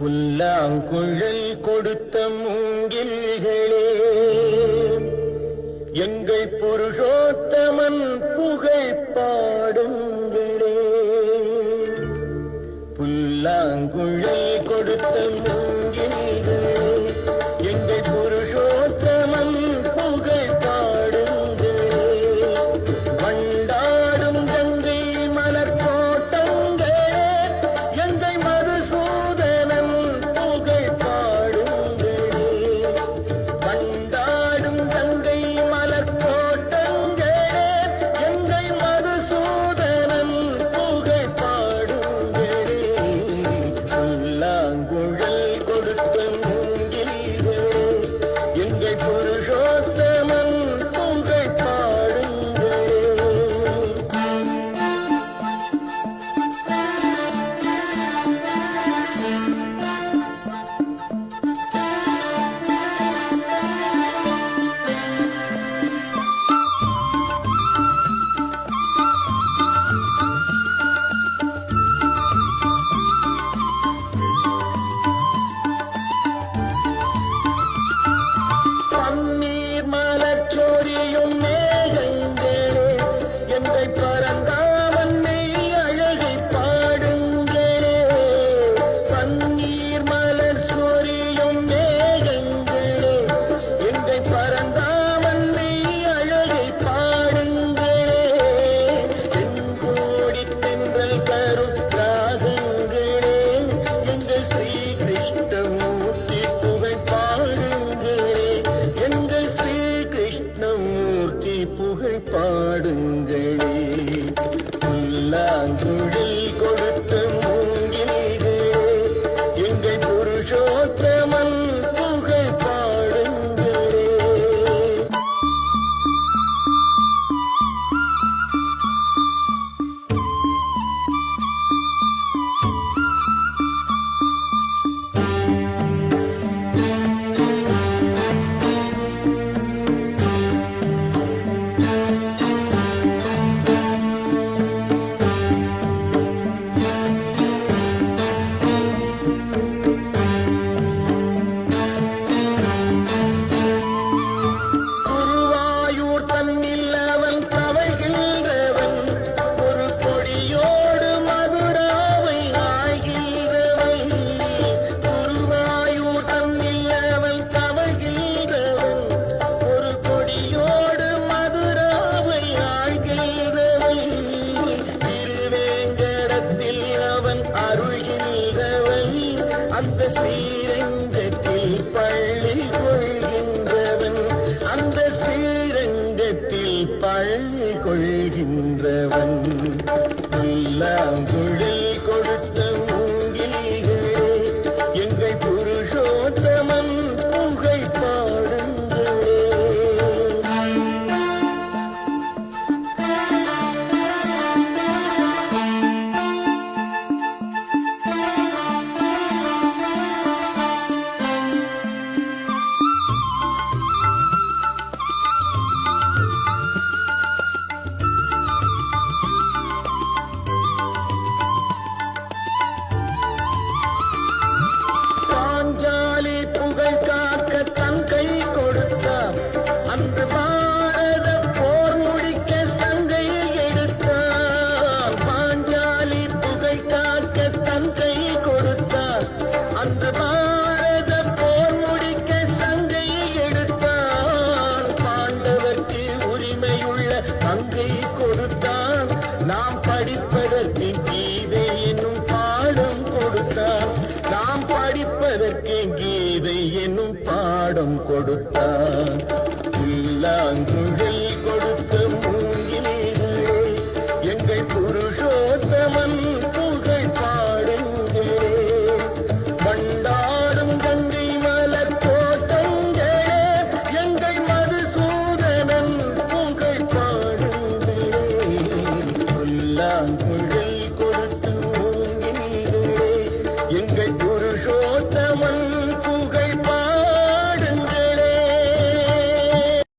புல்லாங்குழல் கொடுத்த மூங்கில்களே, எங்கள் புருஷோத்தமன் புகழ் பாடுங்களே. புல்லாங்குழல் கொடுத்த மூங்கில்களே, எங்கள் புருஷோத்தமன் புகழ் பாடுங்களே. வண்டாடும் கங்கை மலர் தோட்டங்களே, எங்கள் மதுசூதனன் புகழ் பாடுங்களே. வண்டாடும் கங்கை மலர் தோட்டங்களே, எங்கள் மதுசூதனன் புகழ் பாடுங்களே. புல்லாங்குழல் கொடுத்த மூங்கில்களே, எங்கள் புருஷோத்தமன் புகழ் பாடுங்களே. பன்னீர் மலர் சொரியும் மேகங்களே, எங்கள் பரந்தாமன் மெய் அழகை பாடுங்களே. பன்னீர் மலர் சொரியும் மேகங்களே, எங்கள் பரந்தாமன் மெய் அழகை பாடுங்களே. தென்கோடி தென்றல் தரும் ராகங்களே, எங்கள் ஸ்ரீ கிருஷ்ணமூர்த்தி புகழ் பாடுங்களே. எங்கள் ஸ்ரீ கிருஷ்ணமூர்த்தி புகழ் பாடுங்களே. புல்லாங்குழல் கொடுத்த மூங்கில்களே, எங்கள் புருஷோத்தமன் புகழ் பாடுங்களே. குருவாயூர் தன்னில் அவன் தவழ்கின்றவன், ஒரு கொடியோடு மதுராவை ஆகின்றவன். குருவாயூர் தன்னில் அவன் தவழ்கின்றவன், ஒரு கொடியோடு மதுராவை ஆகின்றவன். திருவேங்கடத்தில் அவன் அருள்கின்றவன், அந்த ஸ்ரீரங்கத்தில் பள்ளி கொள்கின்றவன். அந்த ஸ்ரீரங்கத்தில் பள்ளி கொள்கின்றவன். புல்லாங்குழல் கொடுத்த மூங்கில்களே, எங்கள் புருஷோத்தமன் புகழ் பாடுங்களே. பாஞ்சாலி புகழ் காக்க தன் கை கொடுத்தார், அந்த பாரத போர் முடிக்க சங்கை எடுத்தார். பாஞ்சாலி புகழ் காக்க தன் கை கொடுத்தார், அந்த பாரத போர் முடிக்க சங்கை எடுத்தார். பாண்டவர்க்கு உரிமையுள்ள பங்கை கொடுத்தார், நாம் படிப்பதற்கு கீதை என்னும் பாடம் கொடுத்தார். நாம் படிப்பதற்கு கீதை என்னும் பாடம் கொடுத்தார். புல்லாங்குழல்